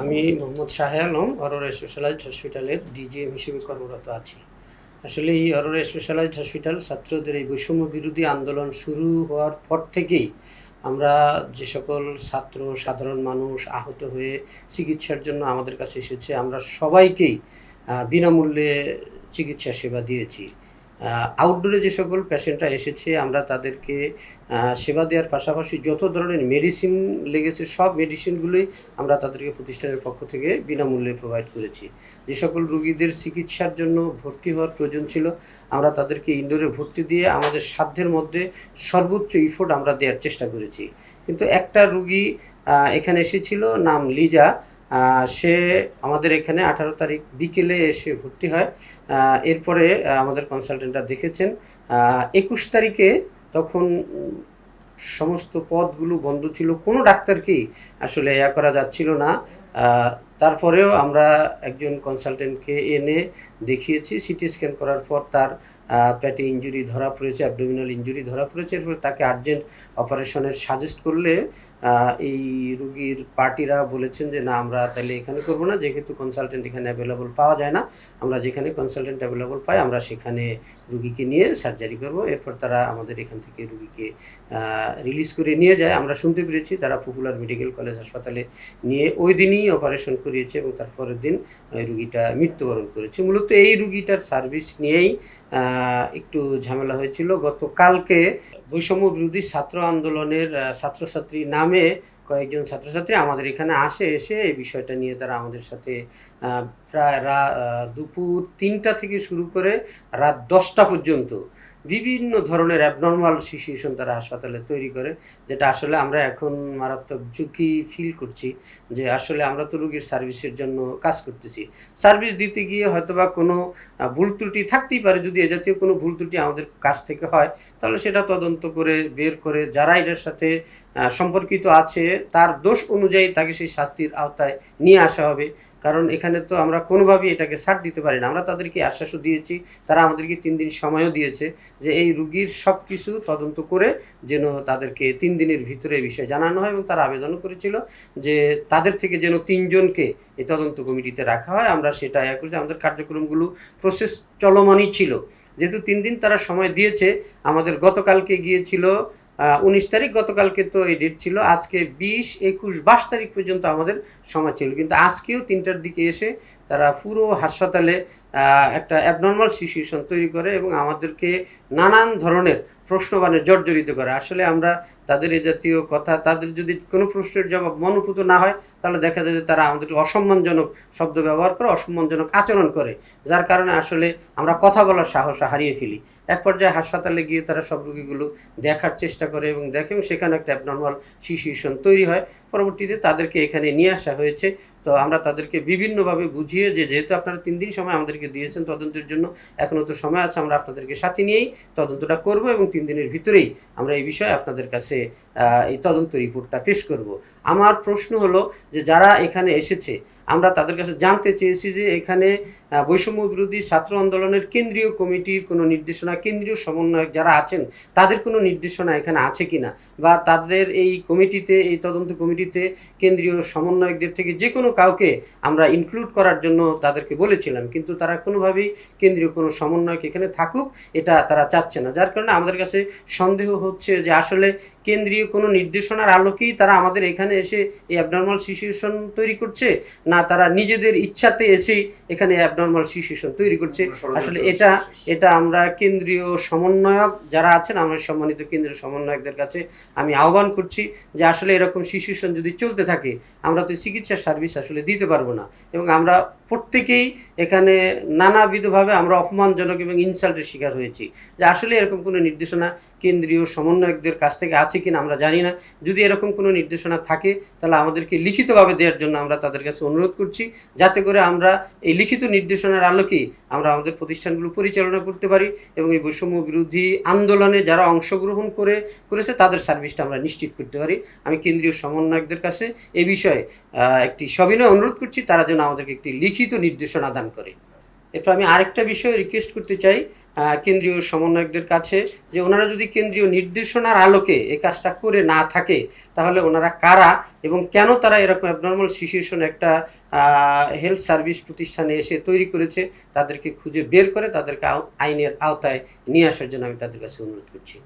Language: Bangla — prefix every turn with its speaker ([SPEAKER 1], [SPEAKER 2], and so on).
[SPEAKER 1] আমি মোহাম্মদ শাহে আলম অরোরা স্পেশালাইজড হসপিটালের ডিজিএম হিসেবে কর্মরত আছি। আসলে এই অরোরা স্পেশালাইজড হসপিটাল ছাত্রদের এই বৈষম্য বিরোধী আন্দোলন শুরু হওয়ার পর থেকেই আমরা যে সকল ছাত্র সাধারণ মানুষ আহত হয়ে চিকিৎসার জন্য আমাদের কাছে এসেছে, আমরা সবাইকেই বিনামূল্যে চিকিৎসা সেবা দিয়েছি। আউটডোরে যে সকল পেশেন্টরা এসেছে আমরা তাদেরকে সেবা দেওয়ার পাশাপাশি যত ধরনের মেডিসিন লেগেছে সব মেডিসিনগুলোই আমরা তাদেরকে প্রতিষ্ঠানের পক্ষ থেকে বিনামূল্যে প্রোভাইড করেছি। যে সকল রুগীদের চিকিৎসার জন্য ভর্তি হওয়ার প্রয়োজন ছিল আমরা তাদেরকে ইনডোরে ভর্তি দিয়ে আমাদের সাধ্যের মধ্যে সর্বোচ্চ ইফোর্ট আমরা দেওয়ার চেষ্টা করেছি। কিন্তু একটা রুগী এখানে এসেছিল, নাম লিজা। সে আমাদের এখানে 18 তারিখ বিকেলে এসে ভর্তি হয়। এরপরে আমাদের কনসালটেন্টরা দেখেছেন 21 তারিখে, তখন সমস্ত পদগুলো বন্ধ ছিল, কোনো ডাক্তারকেই আসলে করা যাচ্ছিল না। তারপরেও আমরা একজন কনসালটেন্টকে এনে দেখিয়েছি। সিটি স্ক্যান করার পর তার পেটে ইঞ্জুরি ধরা পড়েছে, অ্যাবডোমিনাল ইঞ্জুরি ধরা পড়েছে। এরপরে তাকে আর্জেন্ট অপারেশনের সাজেস্ট করলে এই রুগীর পার্টিরা বলেছেন যে না, আমরা তাহলে এখানে করবো না, যেহেতু কনসালটেন্ট এখানে অ্যাভেলেবল পাওয়া যায় না। আমরা যেখানে কনসালটেন্ট অ্যাভেলেবল পাই আমরা সেখানে রুগীকে নিয়ে সার্জারি করব। এরপর তারা আমাদের এখান থেকে রুগীকে রিলিজ করে নিয়ে যায়। আমরা শুনতে পেরেছি তারা পপুলার মেডিকেল কলেজ হাসপাতালে নিয়ে ওই দিনই অপারেশন করিয়েছে এবং তারপরের দিন রুগীটা মৃত্যুবরণ করেছে। মূলত এই রুগীটার সার্ভিস নিয়েই একটু ঝামেলা হয়েছিল। গতকালকে বৈষম্য বিরোধী ছাত্র আন্দোলনের ছাত্রছাত্রী নামে কয়েকজন ছাত্রছাত্রী আমাদের এখানে এসে এই বিষয়টা নিয়ে তারা আমাদের সাথে প্রায় দুপুর 3টা থেকে শুরু করে রাত 10টা পর্যন্ত বিভিন্ন ধরনের অ্যাবনর্মাল সিচুয়েশন তারা হাসপাতালে তৈরি করে, যেটা আসলে আমরা এখন মারাত্মক ঝুঁকি ফিল করছি যে আসলে আমরা তো রুগীর সার্ভিসের জন্য কাজ করতেছি। সার্ভিস দিতে গিয়ে হয়তোবা কোনো ভুল ত্রুটি থাকতেই পারে। যদি এ জাতীয় কোনো ভুল ত্রুটি আমাদের কাছ থেকে হয় তাহলে সেটা তদন্ত করে বের করে যারা এটার সাথে সম্পর্কিত আছে তার দোষ অনুযায়ী তাকে সেই শাস্তির আওতায় নিয়ে আসা হবে। কারণ এখানে তো আমরা কোনোভাবেই এটাকে ছাড় দিতে পারি না। আমরা তাদেরকে আশ্বাসও দিয়েছি, তারা আমাদেরকে 3 দিন সময়ও দিয়েছে যে এই রুগীর সব কিছু তদন্ত করে যেন তাদেরকে 3 দিনের ভিতরে এই বিষয়ে জানানো হয়, এবং তারা আবেদনও করেছিল যে তাদের থেকে যেন 3 জনকে এই তদন্ত কমিটিতে রাখা হয়। আমরা সেটা করেছি। আমাদের কার্যক্রমগুলো প্রসেস চলমানই ছিল। যেহেতু 3 দিন তারা সময় দিয়েছে, আমাদের গতকালকে গিয়েছিল 19 তারিখ, গতকালকে তো এই ডেট ছিল, আজকে 20, 21, 22 তারিখ পর্যন্ত আমাদের সময় ছিল। কিন্তু আজকেও 3টার দিকে এসে তারা পুরো হাসপাতালে একটা অ্যাবনর্মাল সিচুয়েশন তৈরি করে এবং আমাদেরকে নানান ধরনের প্রশ্নবাণে জর্জরিত করে। আসলে আমরা তাদের এ জাতীয় কথা, তাদের যদি কোনো প্রশ্নের জবাব মনোপুত না হয় তাহলে দেখা যায় যে তারা আমাদেরকে অসম্মানজনক শব্দ ব্যবহার করে, অসম্মানজনক আচরণ করে, যার কারণে আসলে আমরা কথা বলার সাহস হারিয়ে ফেলি। এক পর্যায়ে হাসপাতালে গিয়ে তারা সব রোগীগুলো দেখার চেষ্টা করে এবং দেখে, এবং সেখানে একটা অ্যাবনর্মাল সিচুয়েশন তৈরি হয়। পরবর্তীতে তাদেরকে এখানে নিয়ে আসা হয়েছে। তো আমরা তাদেরকে বিভিন্নভাবে বুঝিয়ে যে যেহেতু আপনারা 3 দিন সময় আমাদেরকে দিয়েছেন তদন্তের জন্য, এখনও তো সময় আছে, আমরা আপনাদেরকে সাথে নিয়েই তদন্তটা করব এবং 3 দিনের ভিতরেই আমরা এই বিষয়ে আপনাদের কাছে এই তদন্ত রিপোর্টটা পেশ করব। আমার প্রশ্ন হলো যে যারা এখানে এসেছে আমরা তাদের কাছে জানতে চেয়েছি যে এখানে বৈষম্য বিরোধী ছাত্র আন্দোলনের কেন্দ্রীয় কমিটির কোনো নির্দেশনা, কেন্দ্রীয় সমন্বয়ক যারা আছেন তাদের কোনো নির্দেশনা এখানে আছে কিনা, বা তাদের এই কমিটিতে, এই তদন্ত কমিটিতে কেন্দ্রীয় সমন্বয়কদের থেকে যে কোনো কাউকে আমরা ইনক্লুড করার জন্য তাদেরকে বলেছিলাম, কিন্তু তারা কোনোভাবেই কেন্দ্রীয় কোনো সমন্বয়ক এখানে থাকুক এটা তারা চাচ্ছে না। যার কারণে আমাদের কাছে সন্দেহ হচ্ছে যে আসলে কেন্দ্রীয় কোনো নির্দেশনার আলোকেই তারা আমাদের এখানে এসে এই অ্যাবনর্মাল সিচুয়েশন তৈরি করছে, না তারা নিজেদের ইচ্ছাতে এসেই এখানে অ্যাবনর্মাল সিচুয়েশন তৈরি করছে। আসলে এটা আমরা কেন্দ্রীয় সমন্বয়ক যারা আছেন, আমার সম্মানিত কেন্দ্রীয় সমন্বয়কদের কাছে আমি আহ্বান করছি যে আসলে এরকম সিচুয়েশন যদি চলতে থাকে আমরা তো চিকিৎসার সার্ভিস আসলে দিতে পারবো না, এবং আমরা প্রত্যেকেই এখানে নানাবিধভাবে আমরা অপমানজনক এবং ইনসাল্টের শিকার হয়েছি। যে আসলে এরকম কোনো নির্দেশনা কেন্দ্রীয় সমন্বয়কদের কাছ থেকে আছে কিনা আমরা জানি না। যদি এরকম কোনো নির্দেশনা থাকে তাহলে আমাদেরকে লিখিতভাবে দেওয়ার জন্য আমরা তাদের কাছে অনুরোধ করছি, যাতে করে আমরা এই লিখিত নির্দেশনার আলোকেই আমরা আমাদের প্রতিষ্ঠানগুলো পরিচালনা করতে পারি এবং এই বৈষম্য বিরোধী আন্দোলনে যারা অংশগ্রহণ করেছে তাদের সার্ভিসটা আমরা নিশ্চিত করতে পারি। আমি কেন্দ্রীয় সমন্বয়কদের কাছে এই বিষয়ে একটি সবিনয় অনুরোধ করছি, তারা যেন আমাদেরকে একটি লিখিত নির্দেশনা দান করে। এরপর আমি আরেকটা বিষয়ে রিকোয়েস্ট করতে চাই, কেন্দ্রীয় সমন্বয়কদের কাছে যে ওনারা যদি কেন্দ্রীয় নির্দেশনার আলোকে এই কাজটা করে না থাকে তাহলে ওনারা কারা এবং কেন তারা এরকম অ্যাবনর্মাল সিচুয়েশন একটা হেলথ সার্ভিস প্রতিষ্ঠানে এসে তৈরি করেছে তাদেরকে খুঁজে বের করে তাদেরকে আইনের আওতায় নিয়ে আসার জন্য আমি তাদের কাছে অনুরোধ করছি।